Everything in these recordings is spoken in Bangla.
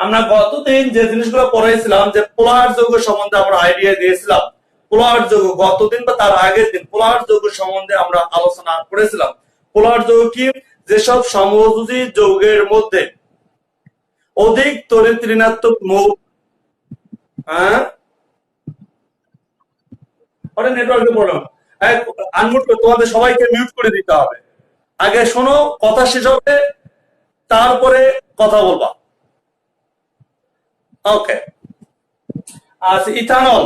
আমরা গতদিন যে জিনিসগুলো পড়াইছিলাম যে পোলার যৌগ সম্বন্ধে আমরা আইডিয়া দিয়েছিলাম, পোলার যৌগ গতদিন বা তার আগের দিন পোলার যৌগ সম্বন্ধে আমরা আলোচনা করেছিলাম। পোলার যৌগ কি? যেসব সমযোজী যৌগের মধ্যে অধিক তড়িৎ ঋণাত্মক মৌল নেটওয়ার্কে প্রবলেম, আনমিউট করে তোমাদের সবাইকে মিউট করে দিতে হবে। আগে শোনো, কথা শেষ হবে, তারপরে কথা বলবা। ওকে, আচ্ছা, ইথানল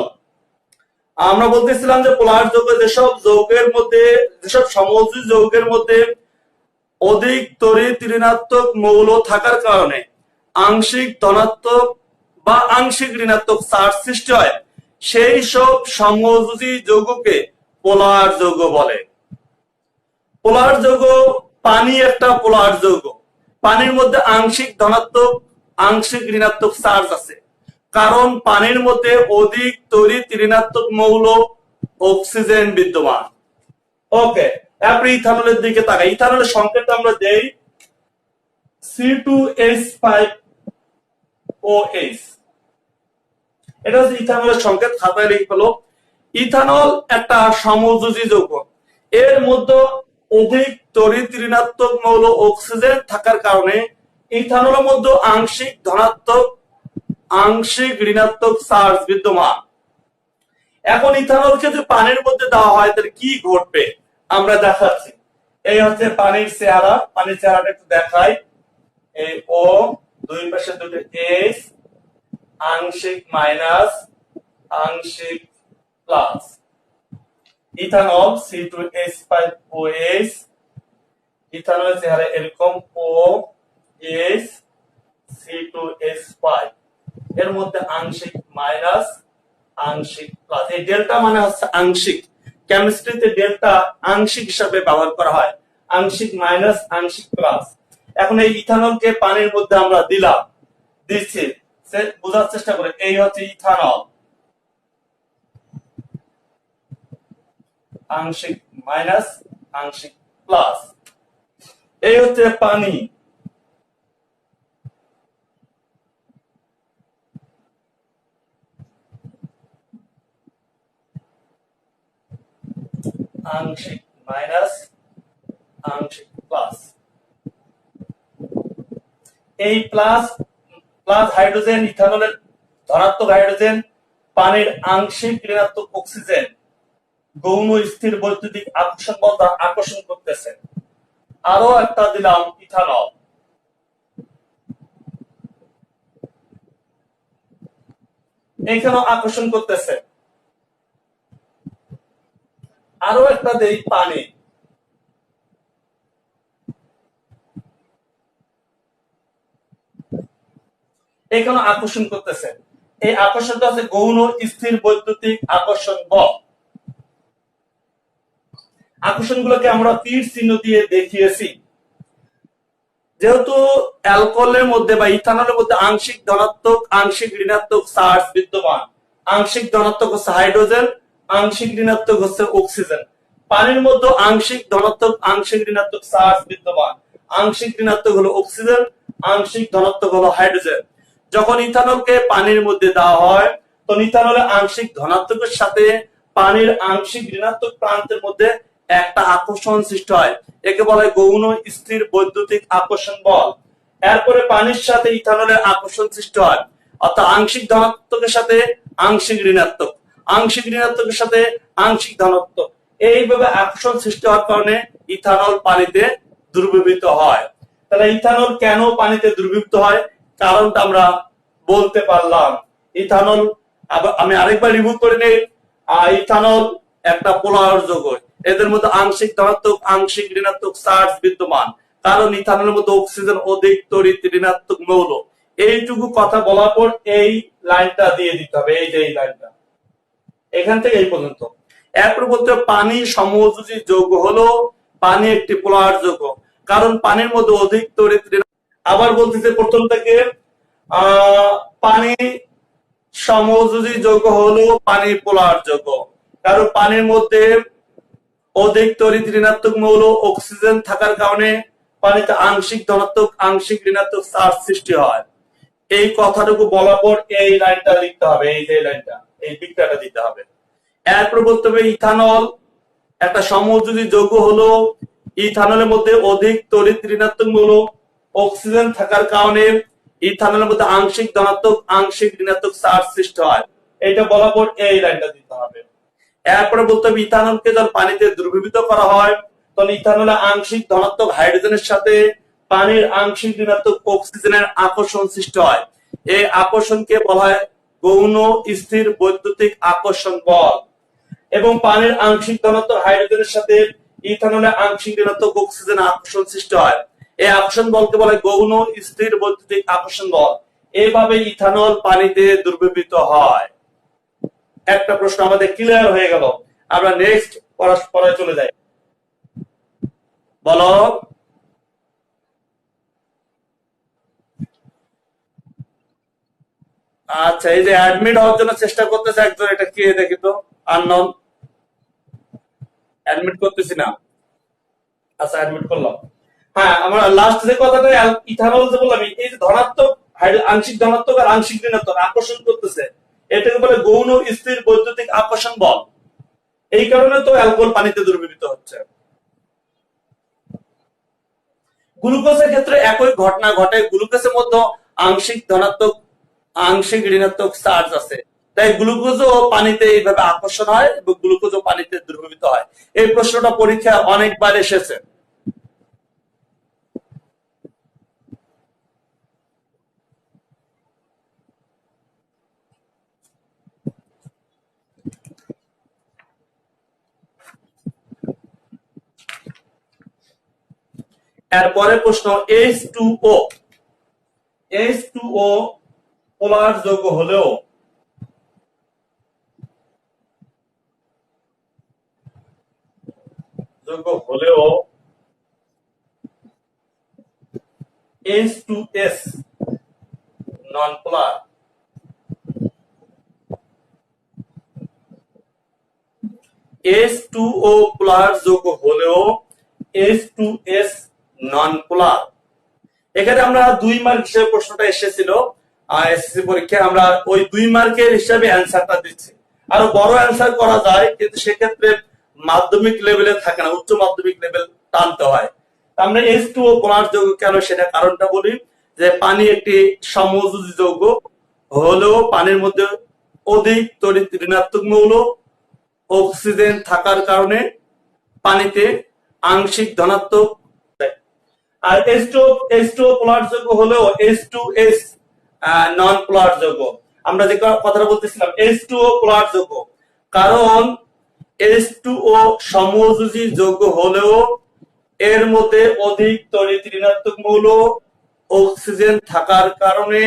আমরা বলতেছিলাম যে পোলার যৌগ যেসব যৌগের মধ্যে, যেসব সমযোজী যৌগের মধ্যে অধিক তড়িৎ ঋণাত্মক মৌল থাকার কারণে আংশিক ধনাত্মক বা আংশিক ঋণাত্মক চার্জ সৃষ্টি হয়, সেই সব সমযোজী যৌগকে পোলার যৌগ বলে। পোলার যৌগ, পানি একটা পোলার যৌগ। পানির মধ্যে আংশিক ধনাত্মক আংশিক ঋণাত্মক চার্জ আছে, কারণ পানির মধ্যে অধিক তড়িৎ ঋণাত্মক মৌল অক্সিজেন বিদ্যমান। ওকে, এরপরে ইথানলের দিকে তাকাই। ইথানলের সংকেতটা আমরা দেই C2H5OH। এটা হচ্ছে ইথানলের সংকেত, খাতায় লিখে ফেলো। ইথানল একটা সমযোজী যৌগ, এর মধ্যে অধিক তড়িৎ ঋণাত্মক মৌল অক্সিজেন থাকার কারণে ইথানলের মধ্যে আংশিক ধনাত্মক আংশিক ঋণাত্মক চার্জ বিদ্যমান। এখন ইথানলকে যদি পানির মধ্যে দেওয়া হয় তাহলে কি ঘটবে আমরা দেখাচ্ছি। এই হচ্ছে পানির চেহারা, পানির চেহারাটা একটু দেখাই। এই ও, দুই পাশে দুটো এইচ, আংশিক মাইনাস আংশিক প্লাস। ইথানল C2H5OH, ইথানলের চেহারা এরকম OH C2H5, এর মধ্যে আংশিক মাইনাস আংশিক প্লাস। এই ডেল্টা মানে হচ্ছে আংশিক, কেমিস্ট্রিতে ডেল্টা আংশিক হিসাবে ব্যবহার করা হয়, আংশিক মাইনাস আংশিক প্লাস। এখন এই ইথানলকে পানির মধ্যে আমরা দিচ্ছি, বোঝার চেষ্টা করে। এই হচ্ছে ইথানল, আংশিক মাইনাস আংশিক প্লাস। এই হচ্ছে পানি, আংশিক মাইনাস আংশিক প্লাস। এই প্লাস প্লাস হাইড্রোজেন, ইথানলের ধনাত্মক হাইড্রোজেন, পানির আংশিক ঋণাত্মক অক্সিজেন গৌণ স্থির বৈদ্যুতিক আকর্ষণ বল দ্বারা আকর্ষণ করতেছে। আরো একটা দিলাম ইথানল, এখানেও আকর্ষণ করতেছে। আরো একটা দেই পানি, এখানে আকর্ষণ করতেছে। এই আকর্ষণটা হচ্ছে গৌণ স্থির বৈদ্যুতিক আকর্ষণ বল। আকর্ষণগুলোকে আমরা তীর চিহ্ন দিয়ে দেখিয়েছি। যেহেতু অ্যালকোহলের মধ্যে বা ইথানলের মধ্যে আংশিক ধনাত্মক আংশিক ঋণাত্মক চার্জ বিদ্যমান, আংশিক ধনাত্মক হচ্ছে হাইড্রোজেন, আংশিক ঋণাত্মক হচ্ছে অক্সিজেন। পানির মধ্যে আংশিক ধনাত্মক আংশিক ঋণাত্মক চার্জ বিদ্যমান, আংশিক ঋণাত্মক হলো অক্সিজেন, আংশিক ধনাত্মক হলো হাইড্রোজেন। যখন ইথানলকে পানির মধ্যে দেওয়া হয় তখন ইথানলের আংশিক ধনাত্মকের সাথে পানির আংশিক ঋণাত্মক প্রান্তের মধ্যে একটা আকর্ষণ সৃষ্টি হয়, একে বলা হয় গৌণ স্থির বৈদ্যুতিক আকর্ষণ বল। এরপরে পানির সাথে ইথানলের আকর্ষণ সৃষ্টি হয়, অর্থাৎ আংশিক ধনাত্মকের সাথে আংশিক ঋণাত্মক, আংশিক ঋণাত্মকের সাথে আংশিক ধনাত্মক, এইভাবে আকর্ষণ সৃষ্টি হওয়ার কারণে ইথানল পানিতে দ্রবীভূত হয়। তাহলে ইথানল কেন পানিতে দ্রবীভূত হয় কারণটা আমরা বলতে পারলাম। ইথানল, আমি আরেকবার রিভিউ করে নেই। ইথানল একটা পোলার যৌগ, এদের মধ্যে আংশিক ধনাত্মক আংশিক ঋণাত্মক চার্জ বিদ্যমান, কারণ ইথানলের মধ্যে অক্সিজেন অধিক তড়িৎ ঋণাত্মক মৌল। এইটুকু কথা বলার পর এই লাইনটা দিয়ে দিতে হবে, এই যে এই লাইনটা এখান থেকে এই পর্যন্ত। এরপর বলতে পানি সমযোজী যৌগ হলো, পানি একটি পোলার যৌগ, কারণ পানির মধ্যে অধিক তড়িৎ। আবার বলতেছে প্রথম থেকে, পানি সমযোজী যৌগ হলো পানি পোলার যৌগ, কারণ পানির মধ্যে অধিক তড়িৎ ঋণাত্মক মৌল অক্সিজেন থাকার কারণে পানিতে আংশিক ধনাত্মক আংশিক ঋণাত্মক চার্জ সৃষ্টি হয়। এই কথাটুকু বলার পর এই লাইনটা লিখতে হবে, এই যে লাইনটা, এই বিক্রিয়াটা দিতে হবে। এরপর বলতে হবে ইথানল একটা সমযোজী যৌগ হলো, ইথানলের মধ্যে অধিক তড়িৎ ঋণাত্মক মৌল অক্সিজেন থাকার কারণে ইথানলের মধ্যে আংশিক ধনাত্মক আংশিক ঋণাত্মক চার্জ সৃষ্টি হয়। এটা বলার পর এই লাইনটা দিতে হবে। এরপরে বলতে হবে ইথানলকে যখন পানিতে দ্রবীভূত করা হয় তখন ইথানলে আংশিক ধনাত্মক হাইড্রোজেনের সাথে পানির আংশিক ঋণাত্মক অক্সিজেনের আকর্ষণ সৃষ্টি হয়। এই আকর্ষণকে বলা হয় গৌণ স্থির বৈদ্যুতিক আকর্ষণ বল। এবং পানির আংশিক ধনাত্মক হাইড্রোজেনের সাথে ইথানলে আংশিক ঋণাত্মক অক্সিজেন আকর্ষণ সৃষ্টি হয়। এই আকর্ষণ বলকে বলা হয় গৌণ স্থির বৈদ্যুতিক আকর্ষণ বল। এইভাবে ইথানল পানিতে দ্রবীভূত হয়। একটা প্রশ্ন আমাদের ক্লিয়ার হয়ে গেল। আমরা নেক্সট পড়ায় চলে যাই। বলো। আচ্ছা, এই যে অ্যাডমিট হওয়ার জন্য চেষ্টা করতেছে একজন, এটা কে দেখি তো? আননোন। অ্যাডমিট করতেছি না। আচ্ছা, অ্যাডমিট করলাম। হ্যাঁ, আমরা লাস্ট যে কথাটা ইথানল যে বললাম, এই যে ধনাত্মক আংশিক ধনাত্মক আর আংশিক ঋণাত্মক আকর্ষণ করতেছে, এটাকে বলে গৌণ স্থির বৈদ্যুতিক আকর্ষণ বল। এই কারণে তো অ্যালকোহল পানিতে দ্রবীভূত হচ্ছে। গ্লুকোজের ক্ষেত্রে একই ঘটনা ঘটে। গ্লুকোজের মধ্যে আংশিক ধনাত্মক আংশিক ঋণাত্মক চার্জ আছে, তাই গ্লুকোজও পানিতে এইভাবে আকর্ষণ হয় এবং গ্লুকোজও পানিতে দ্রবীভূত হয়। এই প্রশ্নটা পরীক্ষায় অনেকবার এসেছে। এরপরে প্রশ্ন H2O। H2O পোলার যৌগ হলেও H2S নন পোলার। H2O পোলার যৌগ হলেও H2S নন পোলার। এখানে আমরা 2 মার্ক হিসেবে প্রশ্নটা এসেছিল এসএসসি পরীক্ষায়, আমরা ওই 2 মার্কের হিসাবে অ্যান্সারটা দিচ্ছি। আরো বড় অ্যান্সার করা যায়, কিন্তু সেক্ষেত্রে মাধ্যমিক লেভেলে থাকে না, উচ্চ মাধ্যমিক লেভেল টানতে হয়। আমরা H2O পোলার যৌগ কেন সেটা কারণটা বলি, যে পানি একটি সমযোজী যৌগ হলেও পানির মধ্যে অধিক তড়িৎ ঋণাত্মক মৌল অক্সিজেন থাকার কারণে পানিতে আংশিক ধনাত্মক। আর H2O পোলার যৌগ হলেও H2S নন পোলার যৌগ। আমরা যে কথাটা বলতেছিলাম H2O পোলার যৌগ, কারণ H2O সমযোজী যৌগ হলেও এর মধ্যে অধিক তড়িৎ ঋণাত্মক মৌল অক্সিজেন থাকার কারণে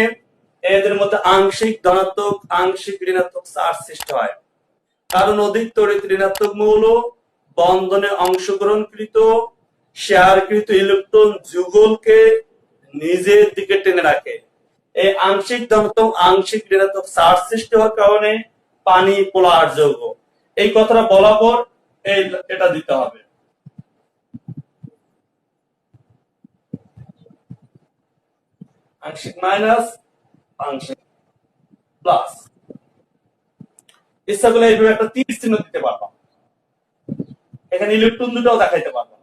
এদের মধ্যে আংশিক ধনাত্মক আংশিক ঋণাত্মক চার্জ সৃষ্টি হয়। কারণ অধিক তড়িৎ ঋণাত্মক মৌল বন্ধনে অংশগ্রহণকৃত শেয়ারকৃত ইলেকট্রন যুগলকে নিজের দিকে টেনে রাখে। এই আংশিক ধনাত্মক আংশিক ঋণাত্মক চার্জ সৃষ্টি হওয়ার কারণে পানি পোলার যৌগ। এই কথাটা বলার পর এটা দিতে হবে। আংশিক মাইনাস আংশিক প্লাস। ইচ্ছা করলে এইভাবে একটা তীর চিহ্ন দিতে পারবা, এখানে ইলেকট্রন দুটাও দেখাইতে পারবা।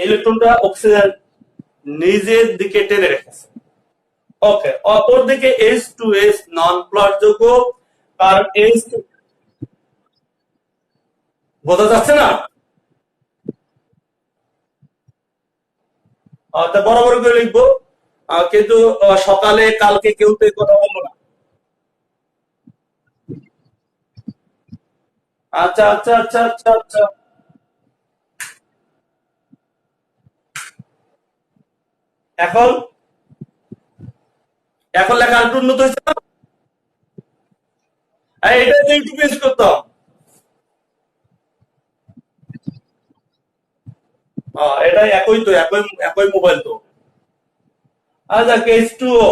ইলেকট্রনটা অক্সিজেন নিজের দিকে টেনে রেখেছে। ওকে, অপর দিকে H2S নন পোলার যৌগ, কারণ H2 বোঝা যাচ্ছে না, বরাবর করে লিখবো, কিন্তু সকালে কালকে কেউ তো কথা বলবো না। আচ্ছা আচ্ছা আচ্ছা আচ্ছা আচ্ছা, এখন এখন লেখা একটু উন্নত হয়েছে না? এটা তো ইউটিউবে ইউজ করতাম। এটা একই তো, একই একই মোবাইল তো। আচ্ছা, H2O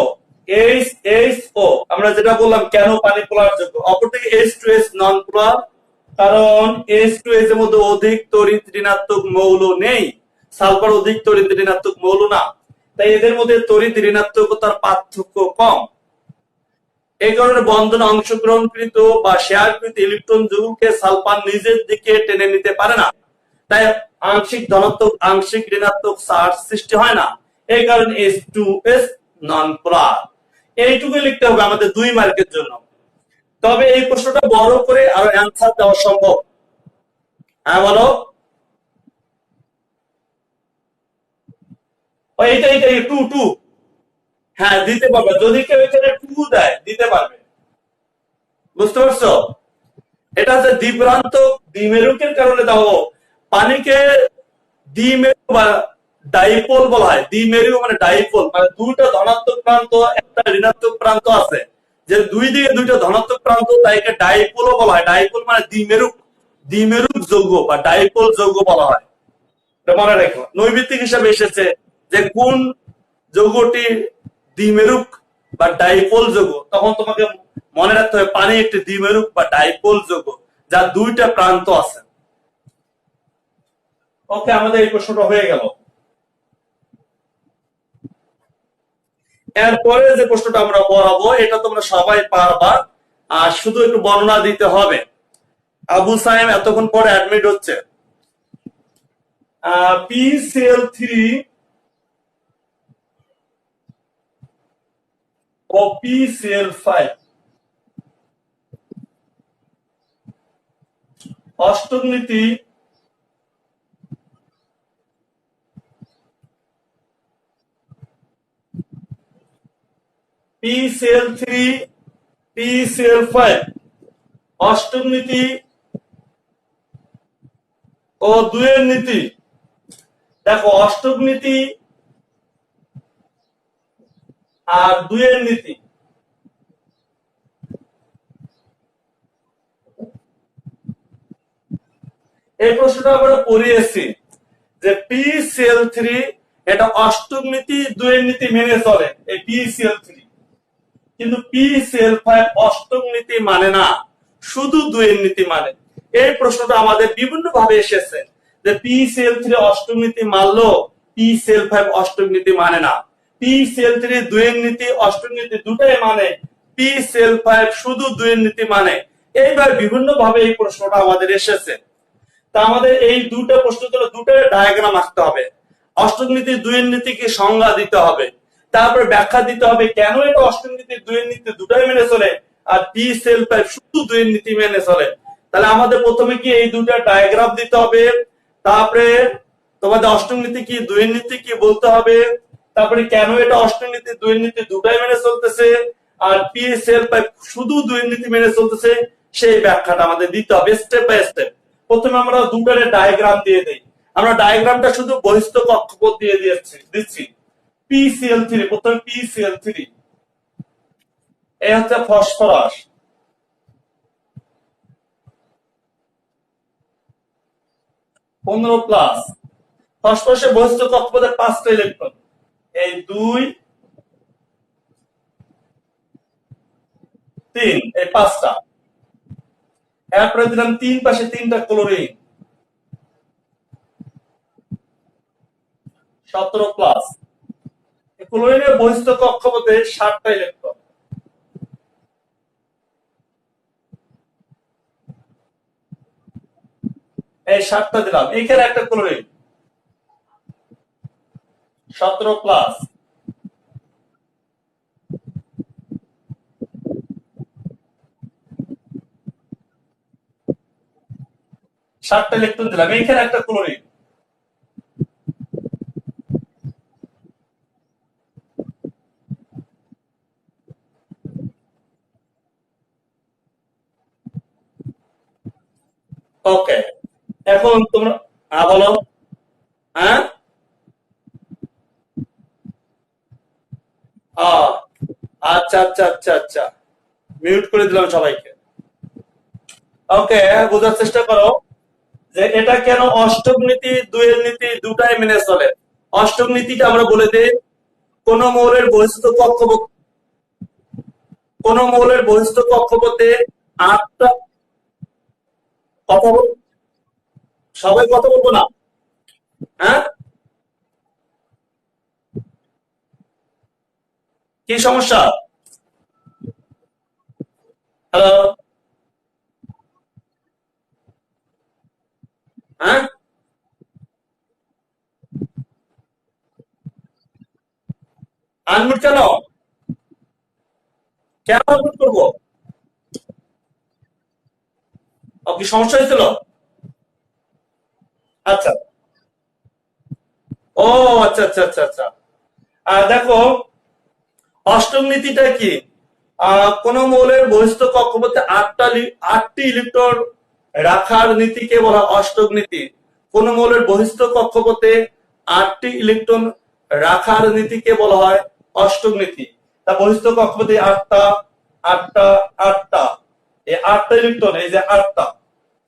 HO আমরা যেটা বললাম কেন পানি পোলার যোগ্য, অপরদিকে H2S নন পোলার, কারণ H2S এর মধ্যে অধিক তড়িৎ ঋণাত্মক মৌল নেই। সালফার অধিক তড়িৎ ঋণাত্মক মৌল না, তাই এদের মধ্যে তড়িৎ ঋণাত্মকতার পার্থক্য কম। এই কারণে বন্ধনে অংশগ্রহণকৃত বা শেয়ারকৃত ইলেকট্রন যৌগকে সালফার নিজের দিকে টেনে নিতে পারে না, তাই আংশিক ধনাত্মক আংশিক ঋণাত্মক চার্জ সৃষ্টি হয় না। এই কারণে H2S নন পোলার। এইটুকু লিখতে হবে আমাদের 2 মার্কের জন্য। তবে এই প্রশ্নটা বড় করে আরো অ্যান্সার দেওয়া সম্ভব। হ্যাঁ বলো। এইটাই 2 হ্যাঁ দিতে পারবে, যদি কেউ এখানে 2 দেয় দিতে পারবে। বুঝতে পারছো? এটা হচ্ছে দ্বিপ্রান্তক দ্বিমেরুকের কারণে দাও। পানিকে দ্বিমেরু বা ডাইপোল বলা হয়। দ্বিমেরু মানে ডাইপোল, মানে দুইটা ধনাত্মক প্রান্ত একটা ঋণাত্মক প্রান্ত আছে, যে দুই দিকে দুইটা ধনাত্মক প্রান্ত, তাই একে ডাইপোলও বলা হয়। ডাইপোল মানে দ্বিমেরুক, দ্বিমেরুক যৌগ বা ডাইপোল যৌগ বলা হয়। মনে রেখো, নৈমিত্তিক হিসাবে এসেছে যে কোন যৌগটি দ্বিমেরুক বা ডাইপোল যৌগ, তখন তোমাকে মনে রাখতে হবে পানি একটি দ্বিমেরুক বা ডাইপোল যৌগ যার দুইটা প্রান্ত আছে। ওকে, আমাদের এই প্রশ্নটা হয়ে গেল। এরপরে যে প্রশ্নটা আমরা পড়াবো এটা তোমরা সবাই পারবা, আর শুধু একটু বর্ণনা দিতে হবে। আবু সাইম এতক্ষণ পরে অ্যাডমিট হচ্ছে। PCl3 ও PCl5 অষ্টক নীতি PCl3 PCl5 অষ্টক নীতি ও 2 এর নীতি। দেখো, অষ্টক নীতি আর 2 এর নীতি, এই প্রশ্নটা আমরা পড়িয়েছি যে PCl3 এটা অষ্টক নীতি 2 এর নীতি মেনে চলে, এই PCl3। কিন্তু PCl5 অষ্টক নীতি মানে না, শুধু 2 এর নীতি মানে। এই প্রশ্নটা আমাদের বিভিন্ন ভাবে এসেছে যে PCl3 অষ্টক নীতি মানলো, PCl5 অষ্টক নীতি মানে না। PCl3 2 এর নীতি অষ্টক নীতি দুটাই মানে, PCl5 শুধু 2 এর নীতি মানে। এইবার বিভিন্ন ভাবে এই প্রশ্নটা আমাদের এসেছে। তা আমাদের এই দুটো প্রশ্ন তুলে দুটো ডায়াগ্রাম আঁকতে হবে। অষ্টক নীতি 2 এর নীতিকে সংজ্ঞা দিতে হবে, তারপরে ব্যাখ্যা দিতে হবে কেন এটা অষ্টক নীতি 2 এর নীতি দুটাই মেনে চলে আর PCl5 শুধু 2 এর নীতি মেনে চলে। তাহলে আমাদের প্রথমে কি এই দুটো ডায়াগ্রাম দিতে হবে, তারপরে তোমাদের অষ্টক নীতি কি 2 এর নীতি কি বলতে হবে, তারপরে কেন এটা অষ্টক নীতি 2 এর নীতি দুটাই মেনে চলতেছে আর PCl5 শুধু 2 এর নীতি মেনে চলতেছে, সেই ব্যাখ্যাটা আমাদের দিতে হবে স্টেপ বাই স্টেপ। প্রথমে আমরা দুটোর ডায়াগ্রাম দিয়ে দেই। আমরা ডায়াগ্রামটা শুধু বহিস্থ কক্ষপথ দিয়ে দিচ্ছি। PCl3, প্রথমে PCl3 এই হচ্ছে ফসফরাস, 15+। ফসফরাসের বহিস্থ কক্ষপথে 5টা ইলেকট্রন, এই 2 3, এই 5টা। এরপরে দিলাম 3 পাশে 3টা ক্লোরিন, 17+। ক্লোরিনের বহিস্থ কক্ষপথে 7টা ইলেকট্রন, এই 7টা দিলাম। এখানে একটা ক্লোরিন, 17+। 7টা ইলেকট্রন দিলাম, এইখানে একটা ক্লোরিন, ওকে। এখন তোমরা বলো। হ্যাঁ, আচ্ছা আচ্ছা আচ্ছা আচ্ছা, মিউট করে দিলাম সবাইকে। ওকে, বোঝার চেষ্টা করো যে এটা কেন অষ্টক নীতি 2 এর নীতি দুটাই মেনে চলে। অষ্টক নীতিটা আমরা বলে দিই, কোন মৌলের বহিস্থ কক্ষপথ, কোন মৌলের বহিস্থ কক্ষপথে 8টা। কথা বল, সবাই কথা বলবো না। হ্যাঁ, কি সমস্যা? হ্যালো, হ্যাঁ, আনমিউট কেন? কেন আনমিউট করবো? ও, কি সমস্যা হয়েছিল? আচ্ছা, ও আচ্ছা আচ্ছা আচ্ছা আচ্ছা। দেখো, অষ্টম নীতিটা কি? কোন মৌলের বহিস্থ কক্ষপথে আটটি ইলেকট্রন রাখার নীতিকে বলা হয় অষ্টক নীতি। কোন মৌলের বহিস্থ কক্ষপথে আটটি ইলেকট্রন রাখার নীতিকে বলা হয় অষ্টক নীতি। তা বহিস্থ কক্ষপথে আটটা আটটা আটটা, এই আটটা ইলেকট্রন, এই যে আটটা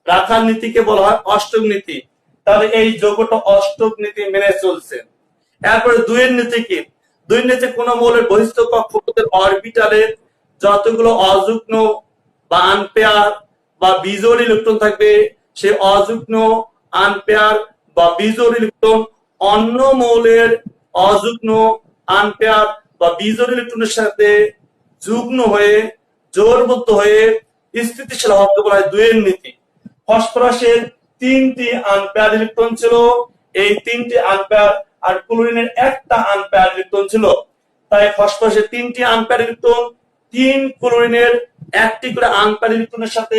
রাখার নীতিকে বলা হয় অষ্টক নীতি। তাহলে এই যৌগটা অষ্টক নীতি মেনে চলছে। এরপরে দুইয়ের নীতি কি? দুইয়ের নীতি কোন মৌলের বহিস্থ কক্ষপথের অরবিটালে যতগুলো অযুগ্ম বা আনপেয়ার বা বিজোড় ইলেকট্রন থাকবে, সেই অযুগ্ম, আনপেয়ার বা বিজোড় ইলেকট্রন অন্য মৌলের অযুগ্ম, আনপেয়ার বা বিজোড় ইলেকট্রনের সাথে যুগ্ম হয়ে জোড়বদ্ধ হয়ে স্থিতিশীল হওয়াকে বলা হয় দুইয়ের নীতি। ফসফরাসের তিনটি আনপেয়ার ইলেকট্রন ছিল, এই তিনটি আনপেয়ার, আর ক্লোরিনের একটা আনপেয়ার ইলেকট্রন ছিল। তাই ফসফরাসের তিনটি আনপেয়ার ইলেকট্রন তিন ক্লোরিনের একটি করে আনপেয়ার ইলেকট্রনের সাথে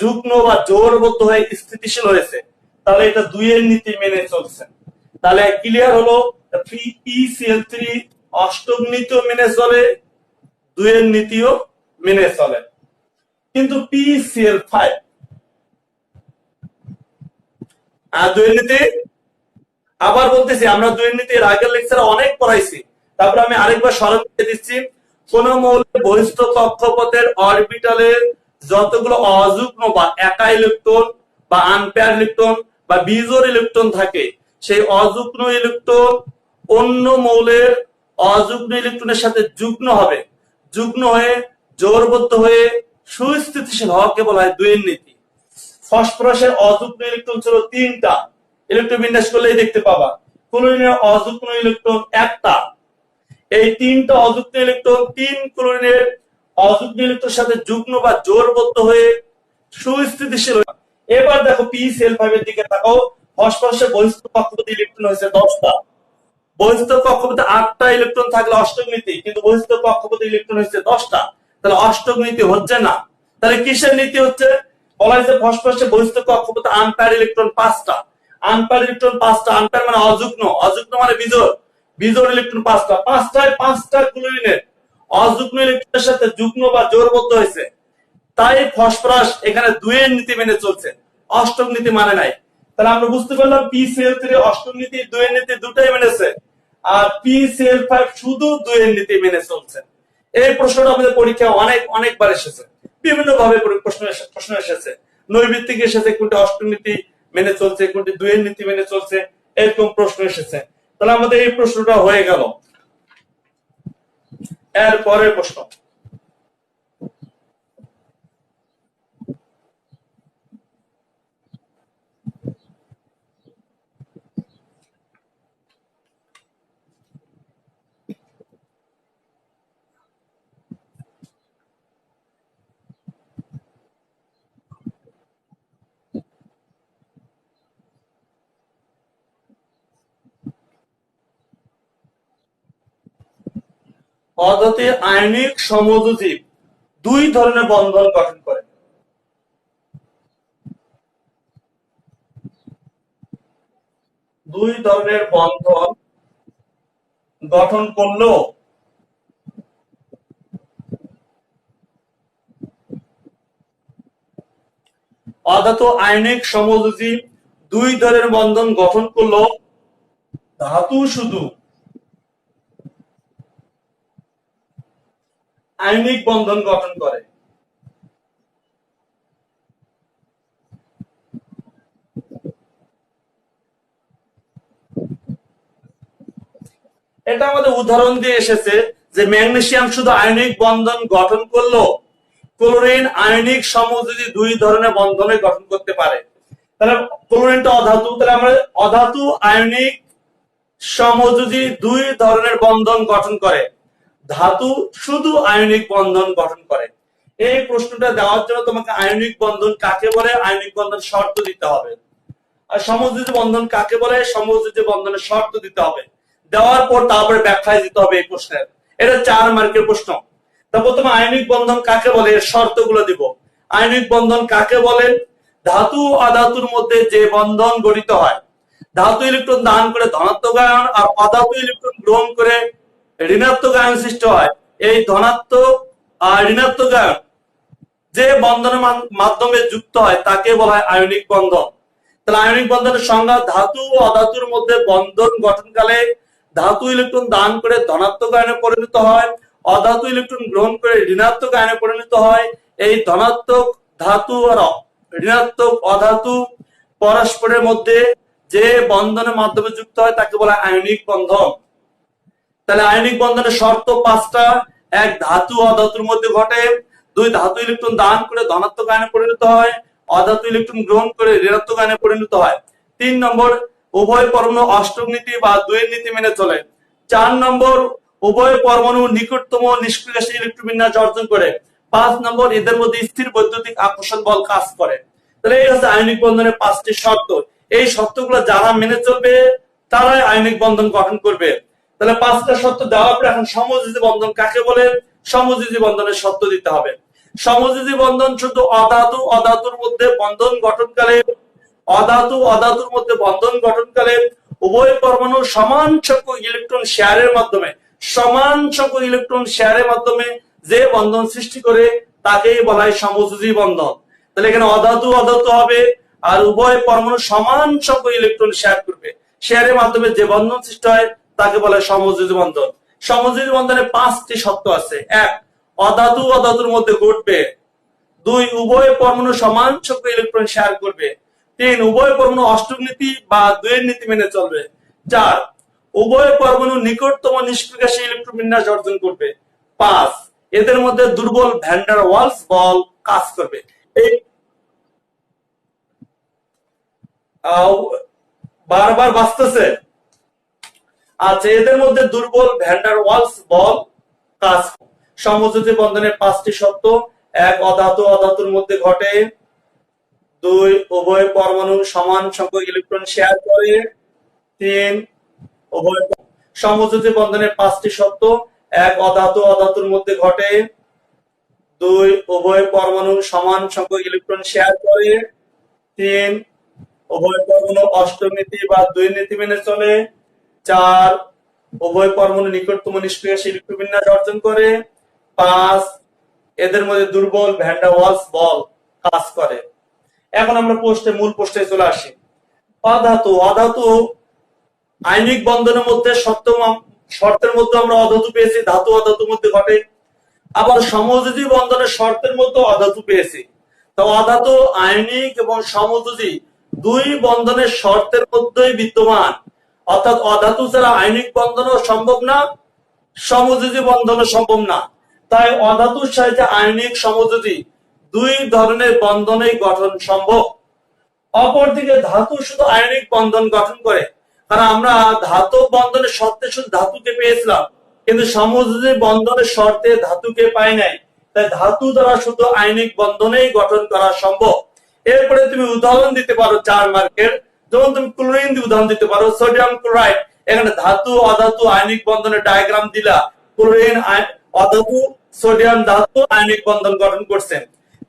যুগ্ম বা জোড়বদ্ধ হয়ে স্থিতিশীল হয়েছে। তাহলে এটা দুইয়ের নীতি মেনে চলছে। তাহলে ক্লিয়ার হলো, PCl3 অষ্টম নীতিও মেনে চলে, দুইয়ের নীতিও মেনে চলে। কিন্তু PCl5 দুইয়ের নীতি, আবার বলতেছি, আমরা দুইয়ের নীতি এর আগের লেকচারে অনেক পড়াইছি। তারপর আমি আরেকবার স্মরণ করে দিচ্ছি। কোন মৌলের বহিস্থ কক্ষপথের অরবিটালে যতগুলো অযুগ্ম বা একা ইলেকট্রন বা আনপেয়ার ইলেকট্রন বা বিজোড় ইলেকট্রন থাকে, সেই অযুগ্ম ইলেকট্রন অন্য মৌলের অযুগ্ম ইলেকট্রনের সাথে যুগ্ম হবে, যুগ্ম হয়ে জোড়বদ্ধ হয়ে সুস্থিতিশীল হওয়াকে বলা হয় দুইয়ের নীতি। ফসফরাসের অযুগ্ম ইলেকট্রন ছিল তিনটা, ইলেকট্রন বিন্যাস করলেই দেখতে পাবা। ক্লোরিনের অযুগ্ম ইলেকট্রন একটা। এই তিনটা অযুগ্ম ইলেকট্রন তিন ক্লোরিনের অযুগ্ম ইলেকট্রনের সাথে যুগ্ম বা জোড়বদ্ধ হয়ে সুস্থিতিশীল। এবার দেখো PCl5 এর দিকে তাকাও। ফসফরাসের বহিস্থ কক্ষপথে ইলেকট্রন হয়েছে 10টা। বহিস্থ কক্ষপথে 8টা ইলেকট্রন থাকলে অষ্টক নীতি, কিন্তু বহিস্থ কক্ষপথে ইলেকট্রন হচ্ছে 10টা। তাহলে অষ্টক নীতি হচ্ছে না। তাহলে কিসের নীতি হচ্ছে? বলা হয়েছে ফসফরাসের বহিস্থ কক্ষপথে আনপেয়ার ইলেকট্রন 5টা। আনপেয়ার ইলেকট্রন 5টা, আনপেয়ার মানে অযুগ্ম, অযুগ্ম মানে বিজোড়, বিজোড় ইলেকট্রন 5টা। 5টায় 5টা ক্লোরিনের অযুগ্ম ইলেকট্রনের সাথে যুগ্ম বা জোড়বদ্ধ হয়েছে। তাই ফসফরাস এখানে দুইয়ের নীতি মেনে চলছে, অষ্টক নীতি মানে নাই। তাহলে আমরা বুঝতে পারলাম PCl3 অষ্টক নীতি, দুইয়ের নীতি দুটাই মেনেছে, আর PCl5 শুধু দুইয়ের নীতি মেনে চলছে। এই প্রশ্নটা আমাদের পরীক্ষায় অনেকবার এসেছে, বিভিন্ন ভাবে প্রশ্ন এসেছে। নৈর্বৃত্তিক এসেছে, কোনটি অষ্টক নীতি মেনে চলছে, কোনটি দুইয়ের নীতি মেনে চলছে, এরকম প্রশ্ন এসেছে। তাহলে আমাদের এই প্রশ্নটা হয়ে গেল। এর পরের প্রশ্ন, অধাতুতে আয়নিক সমযোজী দুই ধরনের বন্ধন গঠন করে। দুই ধরনের বন্ধন গঠন করলেও অধাতু আয়নিক সমযোজী দুই ধরনের বন্ধন গঠন করলেও ধাতু শুধু আয়নিক বন্ধন গঠন করে। এটা আমাদের উদাহরণ দিয়ে এসেছে যে ম্যাগনেসিয়াম শুধু আয়নিক বন্ধন গঠন করলো, ক্লোরিন আয়নিক সমযোজী দুই ধরনের বন্ধনে গঠন করতে পারে। তাহলে ক্লোরিনটা অধাতু, তাহলে আমরা অধাতু আয়নিক সমযোজী দুই ধরনের বন্ধন গঠন করে। ধাতু শুধু আয়নিক বন্ধন গঠন করে? এই প্রশ্নটা দেওয়ার জন্য তোমাকে আয়নিক বন্ধন কাকে বলে, আয়নিক বন্ধন শর্ত দিতে হবে। আর সমযোজী বন্ধন কাকে বলে, সমযোজী বন্ধনের শর্ত দিতে হবে। দেওয়ার পর তারপরে ব্যাখ্যায় দিতে হবে এই প্রশ্নের। এটা 4 মার্কের প্রশ্ন। তা প্রথমে আয়নিক বন্ধন কাকে বলে এর শর্তগুলো দিব। আয়নিক বন্ধন কাকে বলেন? ধাতু অধাতুর মধ্যে যে বন্ধন গঠিত হয়, ধাতু ইলেকট্রন দান করে ধনাত্মক আয়ন আর অধাতু ইলেকট্রন গ্রহণ করে ঋণাত্মক আয়ন সৃষ্টি হয়, এই ধনাত্মক আর ঋণাত্মক আয়ন যে বন্ধনের মাধ্যমে যুক্ত হয় তাকে বলা হয় আয়নিক বন্ধন। তাহলে আয়নিক বন্ধনের সংজ্ঞা: ধাতু ও অধাতুর মধ্যে বন্ধন গঠনকালে ধাতু ইলেকট্রন দান করে ধনাত্মক আয়নে পরিণত হয়, অধাতু ইলেকট্রন গ্রহণ করে ঋণাত্মক আয়নে পরিণত হয়। এই ধনাত্মক ধাতু আর ঋণাত্মক অধাতু পরস্পরের মধ্যে যে বন্ধনের মাধ্যমে যুক্ত হয় তাকে বলা হয় আয়নিক বন্ধন। তাহলে আয়নিক বন্ধনের শর্ত 5টা। 1, ধাতু অধাতুর মধ্যে ঘটে। 2, ধাতু ইলেকট্রন দান করে ধনাত্মক আয়নে পরিণত হয়, অধাতু ইলেকট্রন গ্রহণ করে ঋণাত্মক আয়নে পরিণত হয়। 3 নম্বর, উভয় পরমাণু অষ্টক নীতি বা দ্বৈত নীতি মেনে চলে। 4 নম্বর, উভয় পরমাণু নিকটতম নিষ্ক্রিয়শীল ইলেকট্রন বিন্যাস অর্জন করে। 5 নম্বর, এদের মধ্যে স্থির বৈদ্যুতিক আকর্ষণ বল কাজ করে। তাহলে এই হচ্ছে আয়নিক বন্ধনের 5টি শর্ত। এই শর্তগুলো যারা মেনে চলবে তারাই আয়নিক বন্ধন গঠন করবে। তাহলে 5টা শর্ত দেওয়ার পরে এখন সমযোজী বন্ধন কাকে বলে, সমযোজী বন্ধনের শর্ত দিতে হবে। সমযোজী বন্ধন শুধু অধাতু অধাতুর মধ্যে বন্ধন গঠনকালে, অধাতু অধাতুর মধ্যে বন্ধন গঠনকালে উভয় পরমাণু সমান সংখ্যক ইলেকট্রন শেয়ারের মাধ্যমে, সমান সংখ্যক ইলেকট্রন শেয়ারের মাধ্যমে যে বন্ধন সৃষ্টি করে তাকেই বলা হয় সমযোজী বন্ধন। তাহলে এখানে অধাতু অধাতু হবে আর উভয় পরমাণু সমান সংখ্যক ইলেকট্রন শেয়ার করবে, শেয়ারের মাধ্যমে যে বন্ধন সৃষ্টি হয় তাকে বলা হয় সমযোজী বন্ধন। সমযোজী বন্ধনে 5টি শর্ত আছে। 1, অধাতু অধাতুর মধ্যে ঘটবে। 2, উভয় পরমাণু সমান সংখ্যক ইলেকট্রন শেয়ার করবে। 3, উভয় পরমাণু অষ্টক নীতি বা দ্বৈত নীতি মেনে চলবে। 4, উভয় পরমাণু নিকটতম নিষ্ক্রিয়শীল ইলেকট্রন বিন্যাস অর্জন করবে। 5, এদের মধ্যে দুর্বল ভ্যান ডার ওয়ালস বল কাজ করবে। এই বারবার বাঁচতেছে। আচ্ছা, এদের মধ্যে দুর্বল ভ্যান ডার ওয়ালস বল কাজ। সমযোজী বন্ধনের 5টি শর্ত: 1, অধাতু অধাতুর মধ্যে ঘটে। 2, উভয় পরমাণু সমান সংখ্যক ইলেকট্রন শেয়ার করে। 3, উভয় সমযোজী বন্ধনের 5টি শর্ত: 1, অধাতু অধাতুর মধ্যে ঘটে। 2, উভয় পরমাণু সমান সংখ্যক ইলেকট্রন শেয়ার করে। 3, উভয় পরমাণু অষ্টক নীতি বা দ্বৈত নীতি মেনে চলে। 4, উভয় পরমাণু নিকটতম নিষ্ক্রিয়শীল ইলেকট্রন বিন্যাস অর্জন করে। 5, এদের মধ্যে দুর্বল ভ্যান ডার ওয়ালস বল কাজ করে। এখন আমরা মূল প্রশ্নে চলে আসি। অধাতু অধাতু আয়নিক বন্ধনের মধ্যে শর্তের মধ্যে আমরা অধাতু পেয়েছি, ধাতু অধাতুর মধ্যে ঘটে। আবার সমযোজী বন্ধনের শর্তের মধ্যে অধাতু পেয়েছি। তো অধাতু আয়নিক এবং সমযোজী দুই বন্ধনের শর্তের মধ্যেই বিদ্যমান, অর্থাৎ অধাতু ছাড়া আয়নিক বন্ধনও সম্ভব না, সমযোজী বন্ধনও সম্ভব না। তাই অধাতুর সাহায্যে আয়নিক সমযোজী দুই ধরনের বন্ধনেই গঠন সম্ভব। অপরদিকে ধাতু শুধু আয়নিক বন্ধন গঠন করে, কারণ আমরা ধাতু বন্ধনের শর্তে শুধু ধাতুকে পেয়েছিলাম, কিন্তু সমযোজী বন্ধনের শর্তে ধাতুকে পাই নাই। তাই ধাতু দ্বারা শুধু আয়নিক বন্ধনেই গঠন করা সম্ভব। এরপরে তুমি উদাহরণ দিতে পারো 4 মার্কের, যেমন তুমি ক্লোরিন দিয়ে উদাহরণ দিতে পারো, সোডিয়াম ক্লোরাইড। এখানে ধাতু অধাতু আয়নিক বন্ধনের ডায়াগ্রাম দিলা, ক্লোরিন অধাতু, সোডিয়াম ধাতু আয়নিক বন্ধন গঠন করছে।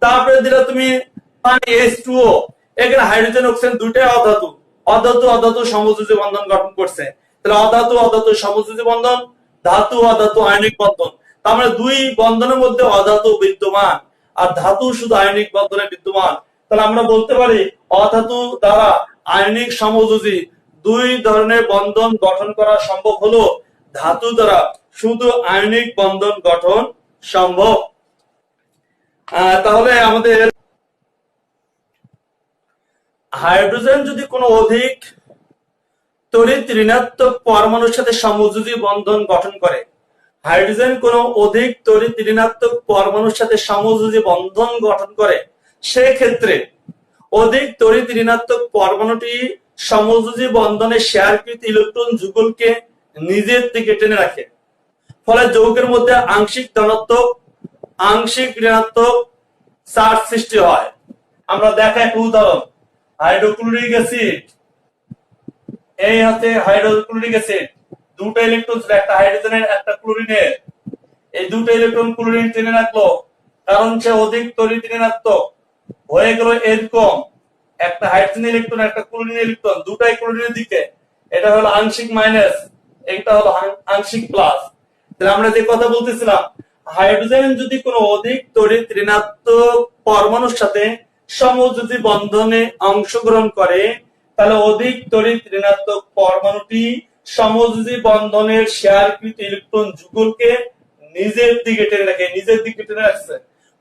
তারপরে দিলা তুমি পানি H2O, এখানে হাইড্রোজেন অক্সিজেন দুইটাই অধাতু, অধাতু অধাতু সমযোজী বন্ধন গঠন করছে। তাহলে অধাতু অধাতু সমযোজী বন্ধন, ধাতু অধাতু আয়নিক বন্ধন। তার মানে দুই বন্ধনের মধ্যে অধাতু বিদ্যমান আর ধাতু শুধু আয়নিক বন্ধনে বিদ্যমান। তাহলে আমরা বলতে পারি অধাতু দ্বারা আয়নিক সমযোজী দুই ধরনের বন্ধন গঠন করা সম্ভব হলো, ধাতু দ্বারা শুধু আয়নিক বন্ধন গঠন সম্ভব। তাহলে আমাদের হাইড্রোজেন যদি কোনো অধিক তড়িৎ ঋণাত্মক পরমাণুর সাথে সমযোজী বন্ধন গঠন করে, হাইড্রোজেন কোনো অধিক তড়িৎ ঋণাত্মক পরমাণুর সাথে সমযোজী বন্ধন গঠন করে, সেক্ষেত্রে অধিক তড়িৎ ঋণাত্মক পরমাণুটি সমযোজী বন্ধনে শেয়ারকৃত ইলেকট্রন যুগলকে নিজের দিকে টেনে রাখে। ফলে যৌগের মধ্যে আংশিক ধনাত্মক আংশিক ঋণাত্মক চার্জ সৃষ্টি হয়। আমরা দেখা একটা উদাহরণ, হাইড্রোক্লোরিক অ্যাসিড, এই হচ্ছে হাইড্রোক্লোরিক অ্যাসিড, দুটো ইলেকট্রন ছিল, একটা হাইড্রোজেনের একটা ক্লোরিনের, এই দুটো ইলেকট্রন ক্লোরিন টেনে রাখলো, কারণ সে অধিক তড়িৎ ঋণাত্মক হয়ে গেল এরকম, একটা হাইড্রোজেন ইলেকট্রন একটা ক্লোরিন ইলেকট্রন, দুটাই ক্লোরিনের দিকে, এটা হলো আংশিক মাইনাস, এটা হলো আংশিক প্লাস। তাহলে আমরা যে কথা বলতেছিলাম, হাইড্রোজেন যদি কোনো অধিক তড়িৎ ঋণাত্মক পরমাণুর সাথে সমযোজী বন্ধনে অংশগ্রহণ করে, তাহলে অধিক তড়িৎ ঋণাত্মক পরমাণুটি সমযোজী বন্ধনের শেয়ারকৃত ইলেকট্রন যুগলকে নিজের দিকে টেনে রাখে, নিজের দিকে টেনে রাখছে,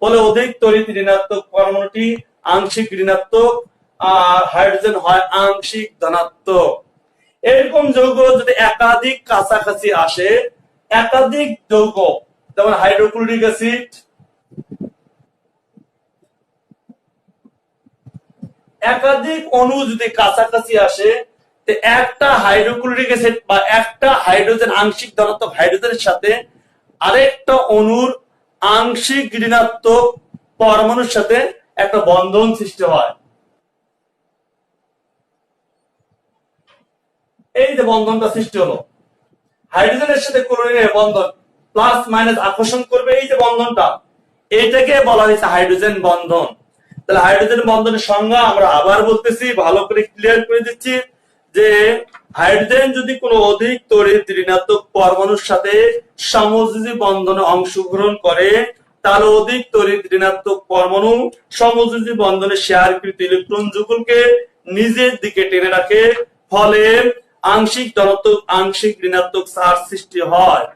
ফলে অধিক তড়িৎ ঋণাত্মক পরমাণুটি আংশিক ঋণাত্মক আর হাইড্রোজেন হয় আংশিক ধনাত্মক। এরকম যৌগ যদি একাধিক কাছাকাছি আসে, একাধিক যৌগ যেমন হাইড্রোক্লোরিক অ্যাসিড, একাধিক অণু যদি কাছাকাছি আসে, তো একটা হাইড্রোক্লোরিক অ্যাসিড বা একটা হাইড্রোজেন আংশিক ধনাত্মক হাইড্রোজেনের সাথে আরেকটা অণুর আংশিক ঋণাত্মক পরমাণুর সাথে একটা বন্ধন সৃষ্টি হয়। এই যে বন্ধনটা সৃষ্টি হলো, হাইড্রোজেনের সাথে ক্লোরিনের বন্ধন, প্লাস মাইনাস আকর্ষণ করবে, এই যে বন্ধনটা, এটাকে বলা হয়েছে হাইড্রোজেন বন্ধন। তাহলে হাইড্রোজেন বন্ধনের সংজ্ঞা আমরা আবার বলতেছি, ভালো করে ক্লিয়ার করে দিচ্ছি যে হাইড্রোজেন যদি কোনো অধিক তড়িৎ ঋণাত্মক পরমাণুর সাথে সমযোজী বন্ধনে অংশগ্রহণ করে, তাহলে অধিক তড়িৎ ঋণাত্মক পরমাণু সমযোজী বন্ধনে শেয়ারকৃত ইলেকট্রন যুগলকে নিজের দিকে টেনে রাখে, ফলে আংশিক ধনাত্মক আংশিক ঋণাত্মক চার্জ সৃষ্টি হয়।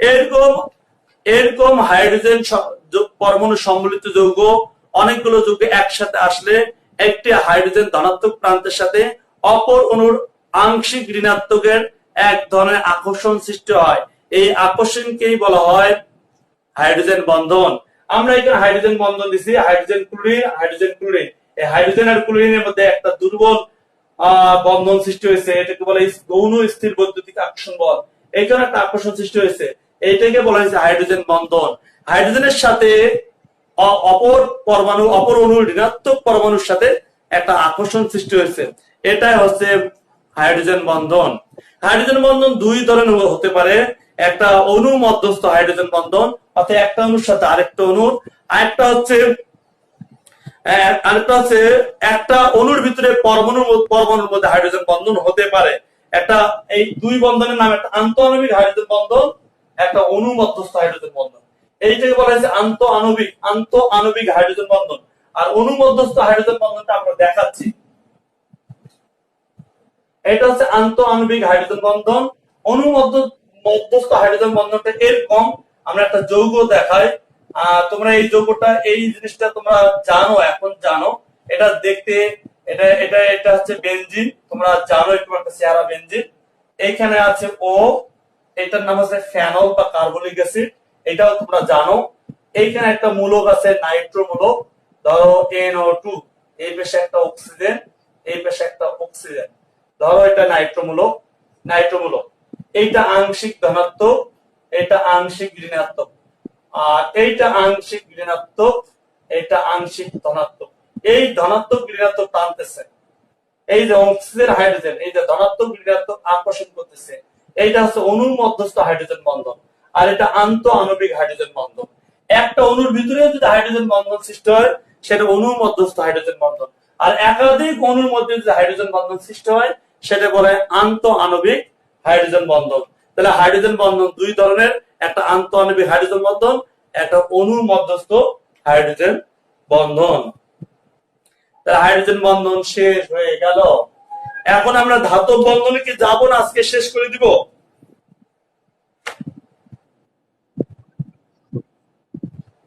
এরকম এরকম হাইড্রোজেন পরমাণু সম্মিলিত যৌগ অনেকগুলো যৌগ একসাথে আসলে একটি হাইড্রোজেন ধনাত্মক প্রান্তের সাথে অপর অণুর আংশিক ঋণাত্মকের এক ধরনের আকর্ষণ সৃষ্টি হয়। এই আকর্ষণকেই বলা হয় হাইড্রোজেন বন্ধন। আমরা এখানে হাইড্রোজেন বন্ধন দিছি, হাইড্রোজেন ক্লোরিন, হাইড্রোজেন ক্লোরিন। এই হাইড্রোজেন আর ক্লোরিনের মধ্যে একটা দুর্বল বন্ধন সৃষ্টি হয়েছে, এটাকে বলা হয় গৌণ স্থির বৈদ্যুতিক আকর্ষণ বল। এইখানে একটা আকর্ষণ সৃষ্টি হয়েছে, এইটাকে বলা হয়েছে হাইড্রোজেন বন্ধন। হাইড্রোজেনের সাথে অপর পরমাণু, অপর অণুর ঋণাত্মক পরমাণুর সাথে একটা আকর্ষণ সৃষ্টি হয়েছে, এটাই হচ্ছে হাইড্রোজেন বন্ধন। হাইড্রোজেন বন্ধন দুই ধরনের হতে পারে, একটা অণু মধ্যস্থ হাইড্রোজেন বন্ধন, অর্থাৎ একটা অণুর সাথে আরেকটা অণুর, আরেকটা হচ্ছে একটা অণুর ভিতরে পরমাণুর মধ্যে হাইড্রোজেন বন্ধন হতে পারে। একটা এই দুই বন্ধনের নাম একটা আন্তঃআণবিক হাইড্রোজেন বন্ধন, একটা অণু মধ্যস্থ হাইড্রোজেন বন্ধন। এইটাকে বলা হয়েছে আন্তঃআণবিক হাইড্রোজেন বন্ধন। আর অণু মধ্যস্থ হাইড্রোজেন বন্ধনটা আমরা দেখাচ্ছি, এটা হচ্ছে আন্তঃআণবিক হাইড্রোজেন বন্ধন। অণু মধ্যস্থ হাইড্রোজেন বন্ধনটা এরকম, আমরা একটা যৌগ দেখাই, তোমরা এই যৌগটা, এই জিনিসটা তোমরা জানো, এখন জানো, এটা দেখতে এটা এটা এটা হচ্ছে বেনজিন, তোমরা জানো এরকম একটা চেহারা বেনজিন। এইখানে আছে ও, এটার নাম আছে ফেনল বা কার্বলিক অ্যাসিড, এটাও তোমরা জানো। এইখানে একটা মূলক আছে নাইট্রো মূলক, ধরো NO2, এই পাশে একটা অক্সিজেন, এই পাশে একটা অক্সিজেন, ধরো এটা নাইট্রো মূলক। এইটা আংশিক ধনাত্মক, এটা আংশিক ঋণাত্মক, আর এইটা আংশিক ঋণাত্মক, এটা আংশিক ধনাত্মক। এই ধনাত্মক ঋণাত্মক টানতেছে, এই যে অক্সিজেন হাইড্রোজেন, এই যে ধনাত্মক ঋণাত্মক আকর্ষণ করতেছে, এইটা হচ্ছে অণুর মধ্যস্থ হাইড্রোজেন বন্ধন। আর এটা আন্তঃআণবিক হাইড্রোজেন বন্ধন। একটা অণুর ভিতরে যদি হাইড্রোজেন বন্ধন সৃষ্টি হয়, সেটা অণুর মধ্যস্থ হাইড্রোজেন বন্ধন। আর একাধিক অণুর মধ্যে যদি হাইড্রোজেন বন্ধন সৃষ্টি হয়, সেটা বলে আন্তঃআণবিক হাইড্রোজেন বন্ধন। তাহলে হাইড্রোজেন বন্ধন দুই ধরনের, একটা আন্তঃআণবিক হাইড্রোজেন বন্ধন, একটা অণুর মধ্যস্থ হাইড্রোজেন বন্ধন। তাহলে হাইড্রোজেন বন্ধন শেষ হয়ে গেল। এখন আমরা ধাতব বন্ধনে কি যাবো না, আজকে শেষ করে দিব?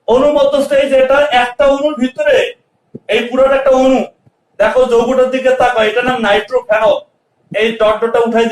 অণু মধ্যস্থ, এই যে এটা একটা অণুর ভিতরে, এই পুরোটা একটা অণু, দেখো যৌগটার দিকে তাকাও, এটার নাম নাইট্রোফেনল। এই ডটটা উঠাই